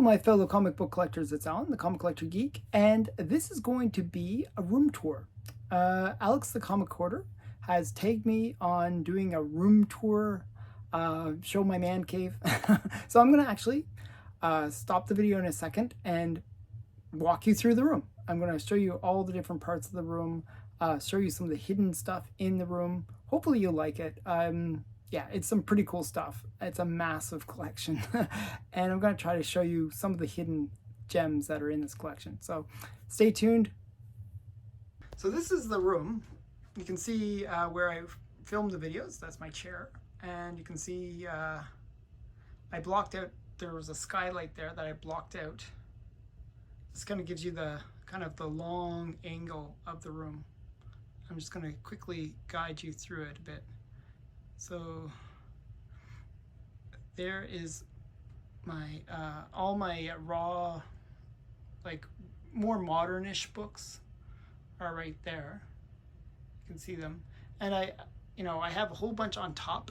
my fellow comic book collectors, it's Alan, the Comic Collector Geek, and this is going to be a room tour. Alex the Comic Hoarder has tagged me on doing a room tour, show my man cave. So I'm going to actually stop the video in a second and walk you through the room. I'm going to show you all the different parts of the room, show you some of the hidden stuff in the room. Hopefully you'll like it. Yeah, it's some pretty cool stuff. It's a massive collection. And I'm going to try to show you some of the hidden gems that are in this collection. So stay tuned. So this is the room. You can see where I filmed the videos. That's my chair. And you can see I blocked out, there was a skylight there that I blocked out. This kind of gives you the kind of the long angle of the room. I'm just going to quickly guide you through it a bit. So there is my all my raw, like more modernish books are right there. You can see them, and I have a whole bunch on top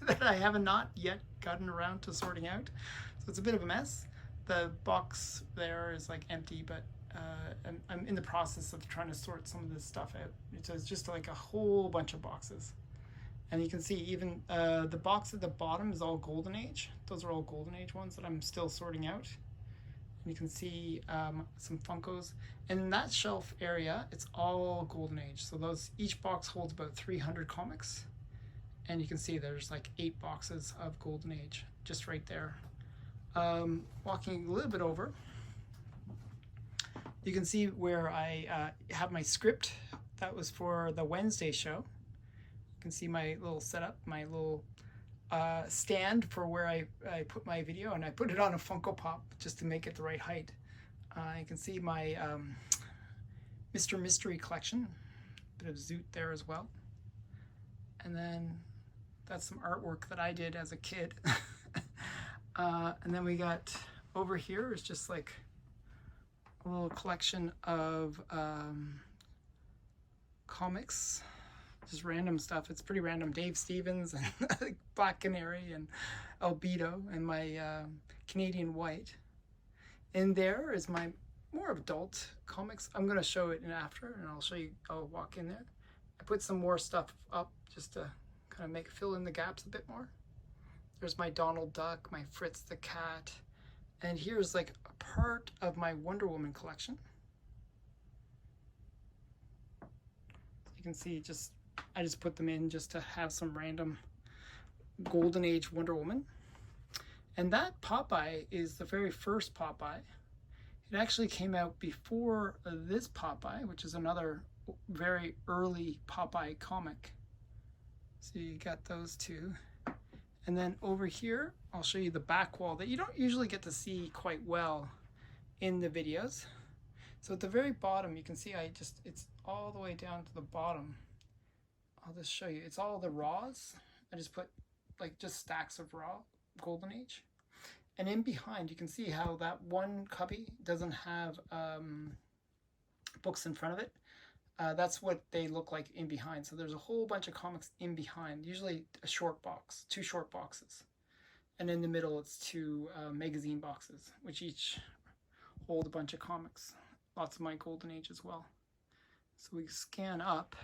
that I have not yet gotten around to sorting out. So it's a bit of a mess. The box there is like empty, but I'm in the process of trying to sort some of this stuff out. So it's just like a whole bunch of boxes. And you can see even the box at the bottom is all Golden Age. Those are all Golden Age ones that I'm still sorting out. And you can see some Funkos. And in that shelf area, it's all Golden Age. So each box holds about 300 comics. And you can see there's like 8 boxes of Golden Age just right there. Walking a little bit over, you can see where I have my script. That was for the Wednesday show. You can see my little setup, my little stand for where I put my video, and I put it on a Funko Pop just to make it the right height. You can see my Mr. Mystery collection, bit of Zoot there as well. And then that's some artwork that I did as a kid. And then we got over here is just like a little collection of comics. Just random stuff. It's pretty random. Dave Stevens and Black Canary and Albedo and my Canadian White. And there is my more adult comics. I'm going to show it in after, and I'll walk in there. I put some more stuff up just to kind of fill in the gaps a bit more. There's my Donald Duck, my Fritz the Cat. And here's like a part of my Wonder Woman collection. You can see I just put them in just to have some random Golden Age Wonder Woman. And that Popeye is the very first Popeye. It actually came out before this Popeye, which is another very early Popeye comic. So you got those two. And then over here, I'll show you the back wall that you don't usually get to see quite well in the videos. So at the very bottom, you can see it's all the way down to the bottom. I'll just show you. It's all the raws. I just put just stacks of raw Golden Age. And in behind, you can see how that one cubby doesn't have books in front of it. That's what they look like in behind. So there's a whole bunch of comics in behind, usually a short box, 2 short boxes. And in the middle, it's 2 magazine boxes, which each hold a bunch of comics. Lots of my Golden Age as well. So we scan up.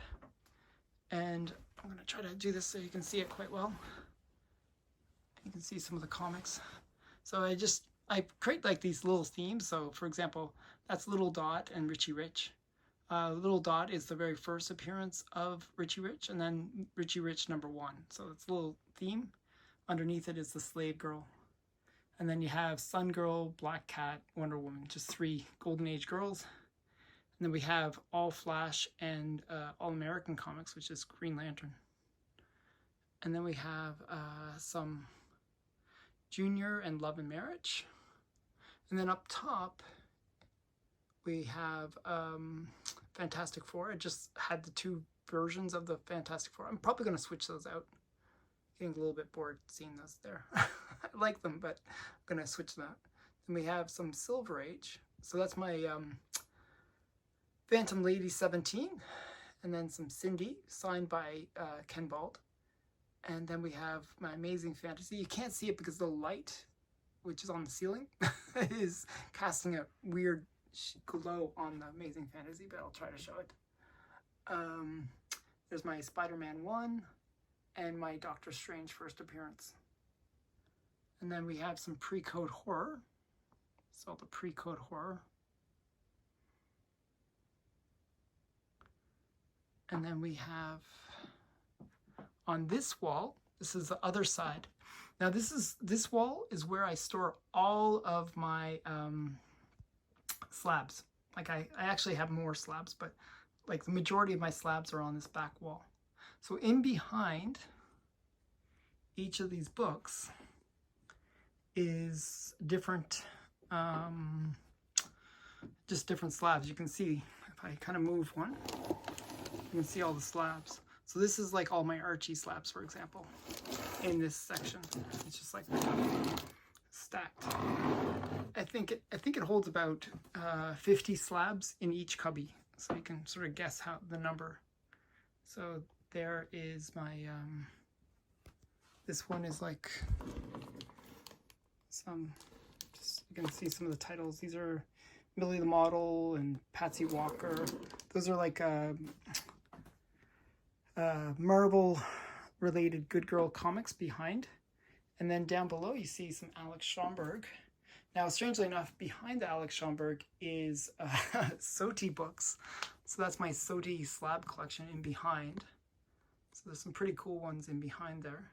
And I'm going to try to do this so you can see it quite well. You can see some of the comics. So I create like these little themes. So for example, that's Little Dot and Richie Rich. Little Dot is the very first appearance of Richie Rich, and then Richie Rich #1. So it's a little theme. Underneath it is the Slave Girl. And then you have Sun Girl, Black Cat, Wonder Woman, just 3 Golden Age girls. And then we have All Flash and All American comics, which is Green Lantern. And then we have some Junior and Love and Marriage. And then up top, we have Fantastic Four. I just had the 2 versions of the Fantastic Four. I'm probably going to switch those out. Getting a little bit bored seeing those there. I like them, but I'm going to switch them out. Then we have some Silver Age. So that's my Phantom Lady 17, and then some Cindy, signed by Ken Bald. And then we have my Amazing Fantasy. You can't see it because the light which is on the ceiling, is casting a weird glow on the Amazing Fantasy, but I'll try to show it. There's my Spider-Man 1 and my Doctor Strange first appearance. And then we have some pre-code horror. So the pre-code horror. And then we have on this wall, this is the other side. Now this wall is where I store all of my slabs. Like I actually have more slabs, but like the majority of my slabs are on this back wall. So in behind each of these books is different, just different slabs. You can see if I kind of move one, you can see all the slabs. So this is like all my Archie slabs, for example, in this section. It's just like stacked. I think it holds about 50 slabs in each cubby, so you can sort of guess how the number. So there is my this one is like some, just, you can see some of the titles. These are Millie the Model and Patsy Walker. Those are like Marvel related Good Girl comics behind. And then down below you see some Alex Schomburg. Now, strangely enough, behind the Alex Schomburg is Soti books. So that's my Soti slab collection in behind. So there's some pretty cool ones in behind there.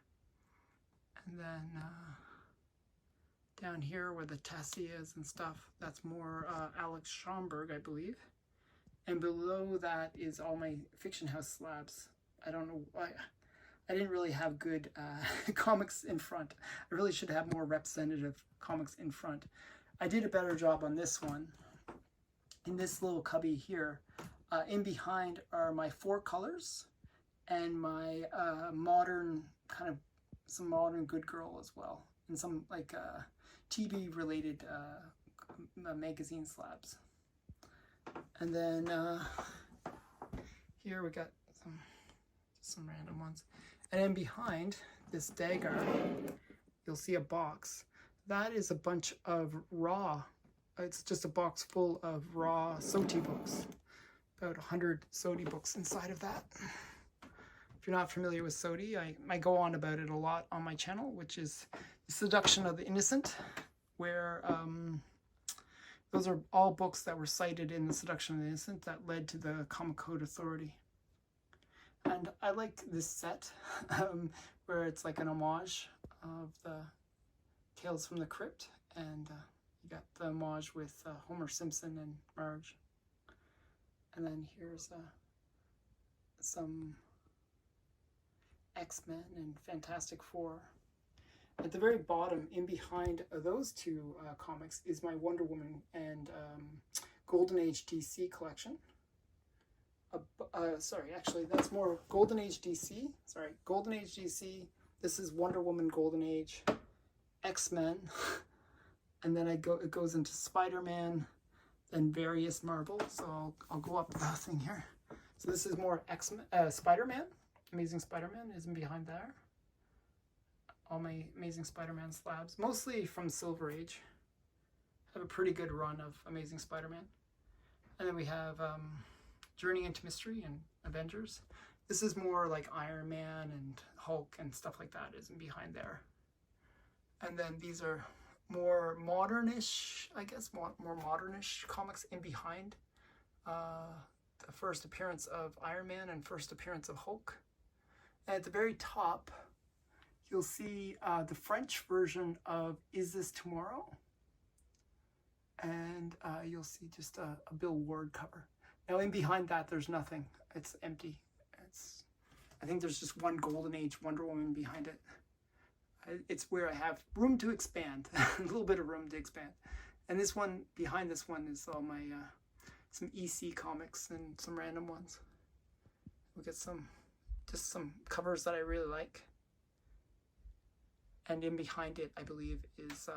And then down here where the Tessie is and stuff, that's more Alex Schomburg, I believe. And below that is all my Fiction House slabs. I don't know why. I didn't really have good comics in front. I really should have more representative comics in front. I did a better job on this one. In this little cubby here, in behind are my 4 colors and my modern, kind of some modern Good Girl as well. And some like TV related magazine slabs. And then here we got some random ones. And then behind this dagger, you'll see a box. That is a bunch of raw, it's just a box full of raw Soti books. About 100 Soti books inside of that. If you're not familiar with Soti, I go on about it a lot on my channel, which is The Seduction of the Innocent, where those are all books that were cited in The Seduction of the Innocent that led to the Comic Code Authority. And I like this set where it's like an homage of the Tales from the Crypt, and you got the homage with Homer Simpson and Marge. And then here's some X-Men and Fantastic Four. At the very bottom, in behind those two comics, is my Wonder Woman and Golden Age DC collection. Sorry, actually, that's more Golden Age DC. Sorry, Golden Age DC. This is Wonder Woman, Golden Age, X-Men, and then it goes into Spider-Man, then various Marvel. So I'll go up the thing here. So this is more X-Men, Spider-Man. Amazing Spider-Man is in behind there. All my Amazing Spider-Man slabs, mostly from Silver Age. Have a pretty good run of Amazing Spider-Man. And then we have Journey into Mystery and Avengers. This is more like Iron Man and Hulk and stuff like that is in behind there. And then these are more modernish, I guess, more modernish comics in behind. The first appearance of Iron Man and first appearance of Hulk. And at the very top, you'll see the French version of Is This Tomorrow? And you'll see just a Bill Ward cover. Now in behind that, there's nothing. It's empty. I think there's just one Golden Age Wonder Woman behind it. It's where I have room to expand, a little bit of room to expand. And this one, behind this one is all my, some EC comics and some random ones. We'll get just some covers that I really like. And in behind it, I believe, is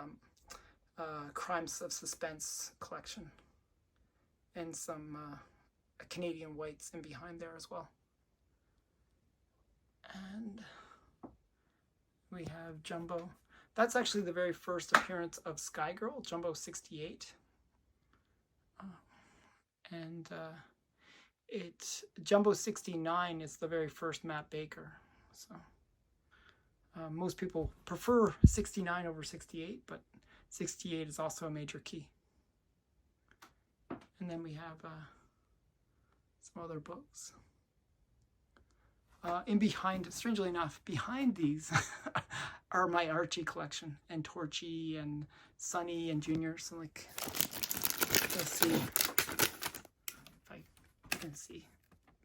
Crimes of Suspense collection. And some Canadian Whites in behind there as well. And we have Jumbo. That's actually the very first appearance of Sky Girl, Jumbo 68. And Jumbo 69 is the very first Matt Baker. So most people prefer 69 over 68, but 68 is also a major key. And then we have some other books. Strangely enough, behind these are my Archie collection, and Torchy and Sonny and Junior. So like, let's see if I can see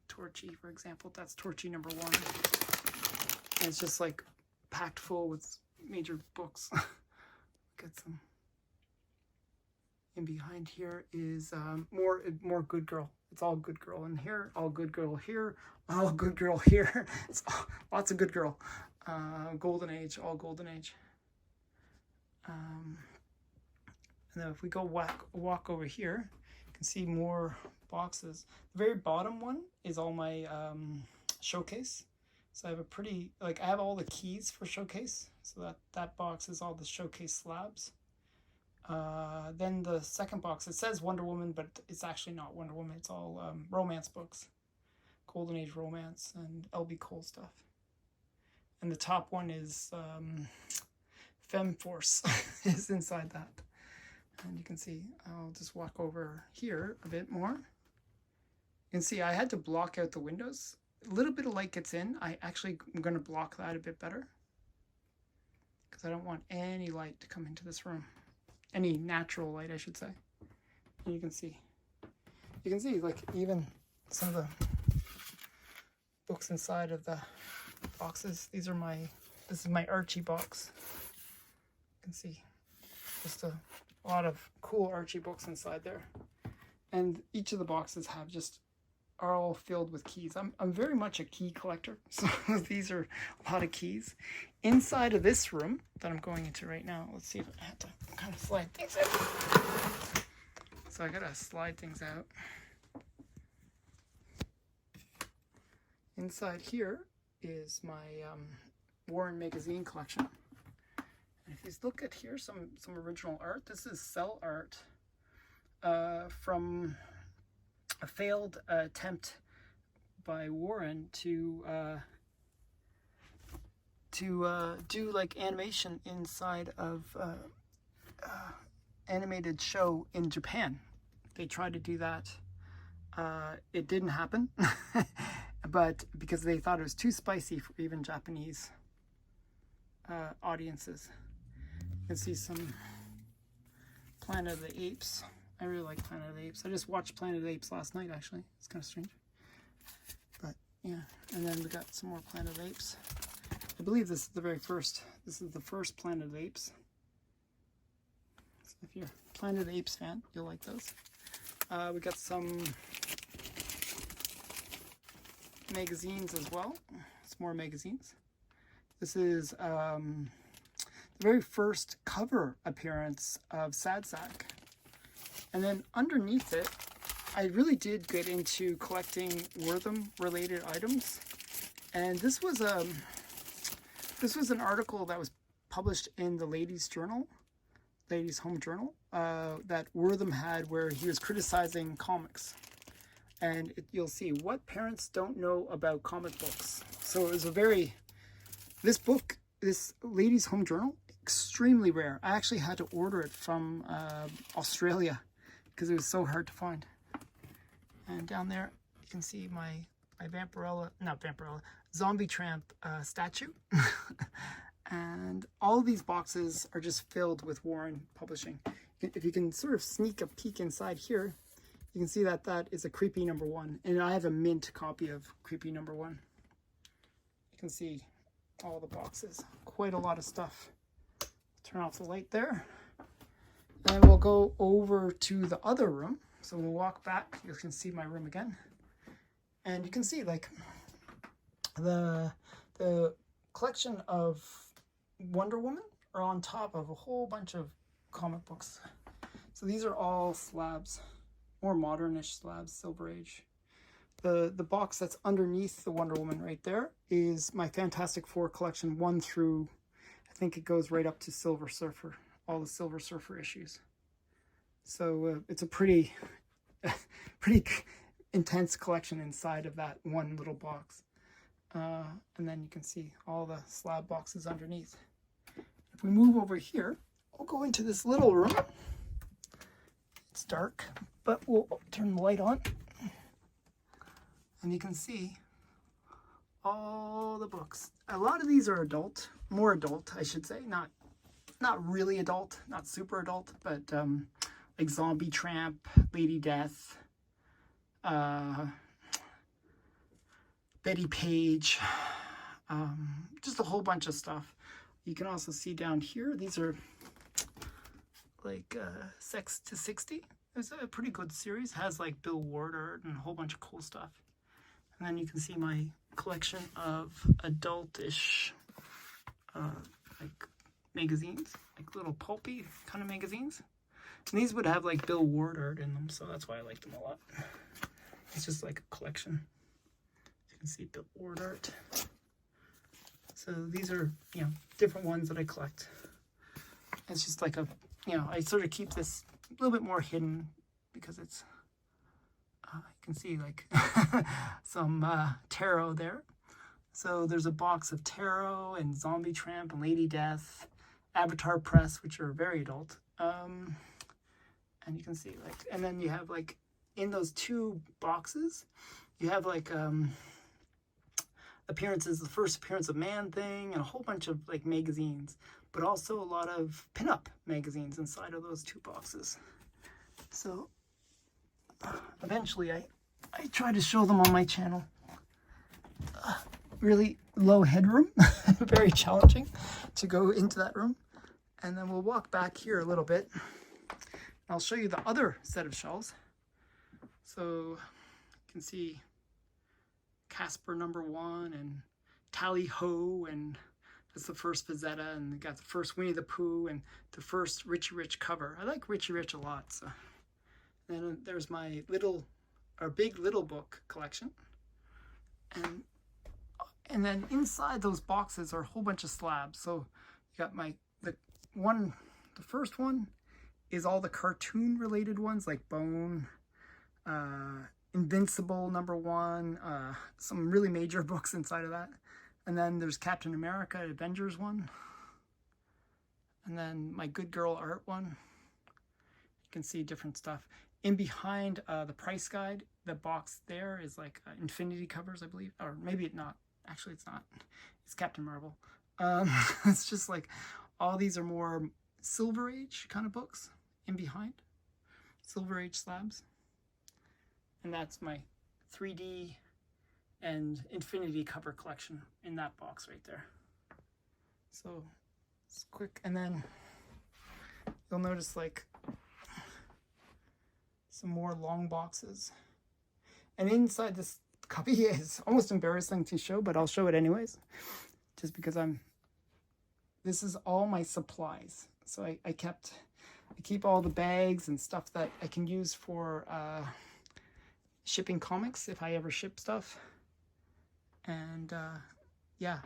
Torchy, for example. That's Torchy #1. And it's just like packed full with major books. Get some. And behind here is more Good Girl. It's all Good Girl in here, all Good Girl here, all Good Girl here. It's lots of Good Girl. Golden Age, all Golden Age. And then if we go walk over here, you can see more boxes. The very bottom one is all my showcase. So I have a pretty, I have all the keys for showcase. So that box is all the showcase slabs. Then the second box, it says Wonder Woman, but it's actually not Wonder Woman. It's all romance books, Golden Age romance and LB Cole stuff. And the top one is Femme Force is inside that. And you can see, I'll just walk over here a bit more. You can see I had to block out the windows. A little bit of light gets in. I actually am going to block that a bit better because I don't want any light to come into this room. Any natural light, I should say. And you can see like even some of the books inside of the boxes. This is my Archie box. You can see just a lot of cool Archie books inside there. And each of the boxes are all filled with keys. I'm very much a key collector, so these are a lot of keys. Inside of this room that I'm going into right now, let's see if I have to kind of slide things out. So I gotta slide things out. Inside here is my Warren magazine collection. And if you look at here, some original art. This is cell art from a failed attempt by Warren to do like animation inside of animated show in Japan. They tried to do that. It didn't happen, but because they thought it was too spicy for even Japanese audiences. You can see some Planet of the Apes. I really like Planet of the Apes. I just watched Planet of the Apes last night, actually. It's kind of strange. But, yeah. And then we got some more Planet of the Apes. I believe this is the very first. This is the first Planet of the Apes. So if you're a Planet of the Apes fan, you'll like those. We got some magazines as well. Some more magazines. This is the very first cover appearance of Sad Sack. And then underneath it, I really did get into collecting Wortham-related items. And this was an article that was published in the Ladies' Home Journal, that Wortham had, where he was criticizing comics. And you'll see what parents don't know about comic books. So it was this book, this Ladies' Home Journal, extremely rare. I actually had to order it from Australia because it was so hard to find. And down there, you can see my Zombie Tramp statue. And all these boxes are just filled with Warren publishing. If you can sort of sneak a peek inside here, you can see that is a Creepy #1. And I have a mint copy of Creepy #1. You can see all the boxes. Quite a lot of stuff. Turn off the light there. And we'll go over to the other room. So we'll walk back. You can see my room again. And you can see like the collection of Wonder Woman are on top of a whole bunch of comic books. So these are all slabs, more modernish slabs, Silver Age. The box that's underneath the Wonder Woman right there is my Fantastic Four collection 1 through, I think it goes right up to Silver Surfer, all the Silver Surfer issues. So it's a pretty intense collection inside of that one little box. And then you can see all the slab boxes underneath. If we move over here, I'll go into this little room. It's dark, but we'll turn the light on. And you can see all the books. A lot of these are adult, more adult, I should say. Not really adult, not super adult, but like Zombie Tramp, Lady Death, Betty Page, just a whole bunch of stuff. You can also see down here, these are like Sex to 60. It's a pretty good series. Has like Bill Ward art and a whole bunch of cool stuff. And then you can see my collection of adultish like magazines, like little pulpy kind of magazines. And these would have like Bill Ward art in them, so that's why I like them a lot. It's just like a collection. You can see Bill Ward art. So these are, you know, different ones that I collect. It's just like a, you know, I sort of keep this a little bit more hidden because it's, you can see like some tarot there. So there's a box of tarot and Zombie Tramp and Lady Death, Avatar Press, which are very adult. And you can see like, and then you have like in those two boxes, you have like appearances, the first appearance of Man Thing, and a whole bunch of like magazines, but also a lot of pinup magazines inside of those two boxes. So eventually I try to show them on my channel. Really low headroom, very challenging to go into that room. And then we'll walk back here a little bit. I'll show you the other set of shelves. So you can see Casper #1 and Tally Ho, and that's the first Fazetta, and they got the first Winnie the Pooh and the first Richie Rich cover. I like Richie Rich a lot. So then there's my big little book collection, and then inside those boxes are a whole bunch of slabs. So you got the first one is all the cartoon related ones like Bone, Invincible #1, some really major books inside of that. And then there's Captain America Avengers one. And then my Good Girl art one. You can see different stuff. In behind the price guide, the box there is like Infinity covers, I believe. Or maybe not. Actually, it's not. It's Captain Marvel. It's just like all these are more Silver Age kind of books in behind. Silver Age slabs. And that's my 3D and Infinity cover collection in that box right there. So it's quick. And then you'll notice like some more long boxes. And inside this copy is almost embarrassing to show, but I'll show it anyways. Just because this is all my supplies. So I keep all the bags and stuff that I can use for shipping comics if I ever ship stuff. And yeah,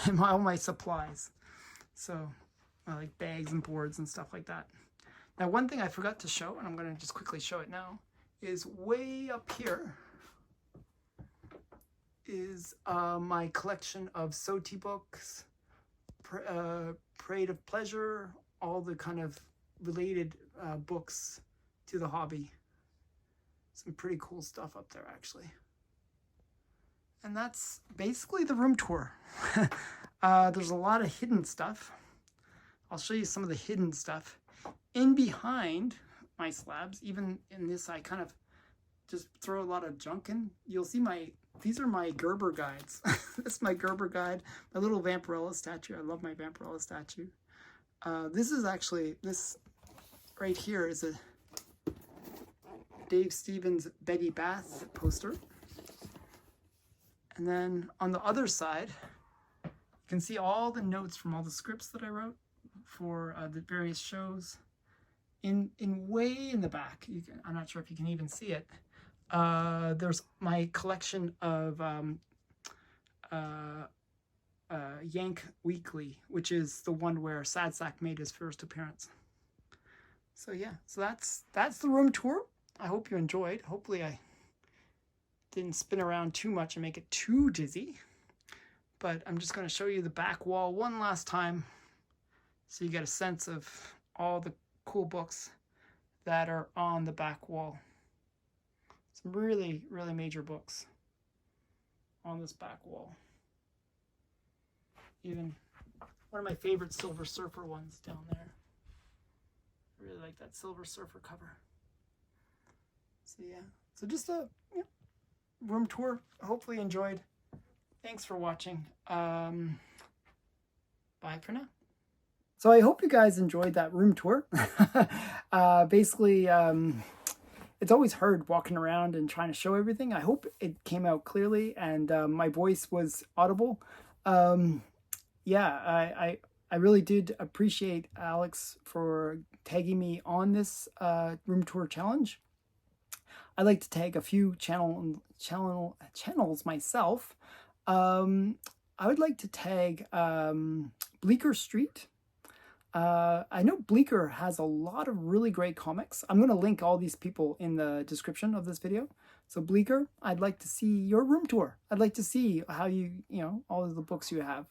and all my supplies. So like bags and boards and stuff like that. Now one thing I forgot to show, and I'm going to just quickly show it now, is way up here is my collection of Soti books, Parade of Pleasure, all the kind of related books to the hobby. Some pretty cool stuff up there, actually. And that's basically the room tour. There's a lot of hidden stuff. I'll show you some of the hidden stuff. In behind my slabs, even in this, I kind of just throw a lot of junk in. You'll see these are my Gerber guides. That's my Gerber guide, my little Vampirella statue. I love my Vampirella statue. This right here is a Dave Stevens Betty Bath poster. And then on the other side, you can see all the notes from all the scripts that I wrote for the various shows. In way in the back, I'm not sure if you can even see it. There's my collection of Yank Weekly, which is the one where Sad Sack made his first appearance. So yeah, so that's the room tour. I hope you enjoyed. Hopefully I didn't spin around too much and make it too dizzy. But I'm just going to show you the back wall one last time so you get a sense of all the cool books that are on the back wall. Some really, really major books on this back wall. Even one of my favorite Silver Surfer ones down there. I really like that Silver Surfer cover. So yeah, so just a room tour. Hopefully you enjoyed. Thanks for watching. Bye for now. So I hope you guys enjoyed that room tour. Basically, it's always hard walking around and trying to show everything. I hope it came out clearly and my voice was audible. Yeah, I really did appreciate Alex for tagging me on this room tour challenge. I like to tag a few channels myself. I would like to tag Bleecker Street. I know Bleecker has a lot of really great comics. I'm going to link all these people in the description of this video. So Bleecker, I'd like to see your room tour. I'd like to see how all of the books you have.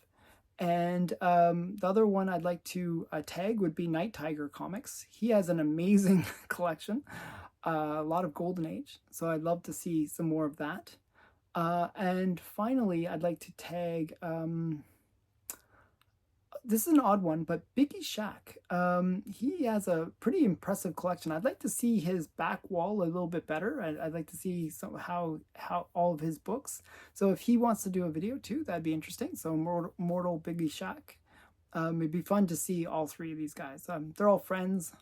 And the other one I'd like to tag would be Night Tiger Comics. He has an amazing collection, a lot of Golden Age. So I'd love to see some more of that. And finally, I'd like to tag, this is an odd one, but Biggie Shack. He has a pretty impressive collection. I'd like to see his back wall a little bit better. I'd like to see how all of his books. So if he wants to do a video too, that'd be interesting. So Mortal Biggie Shack. It'd be fun to see all three of these guys. They're all friends.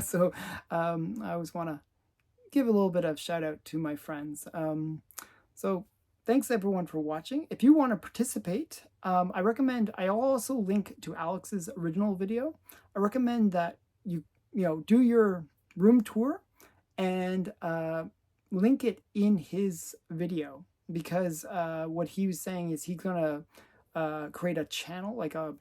So I always want to give a little bit of shout out to my friends. So thanks everyone for watching. If you want to participate, I also link to Alex's original video. I recommend that you do your room tour and link it in his video, because what he was saying is he's gonna create a channel, like a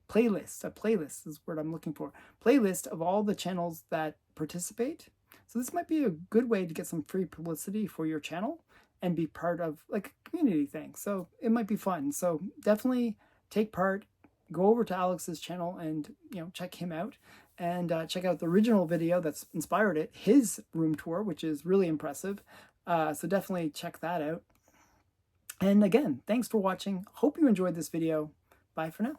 playlist. A playlist is what I'm looking for. Playlist of all the channels that participate. So this might be a good way to get some free publicity for your channel and be part of like a community thing. So it might be fun. So definitely take part, go over to Alex's channel and check him out, and check out the original video that's inspired it, his room tour, which is really impressive. So definitely check that out. And again, thanks for watching. Hope you enjoyed this video. Bye for now.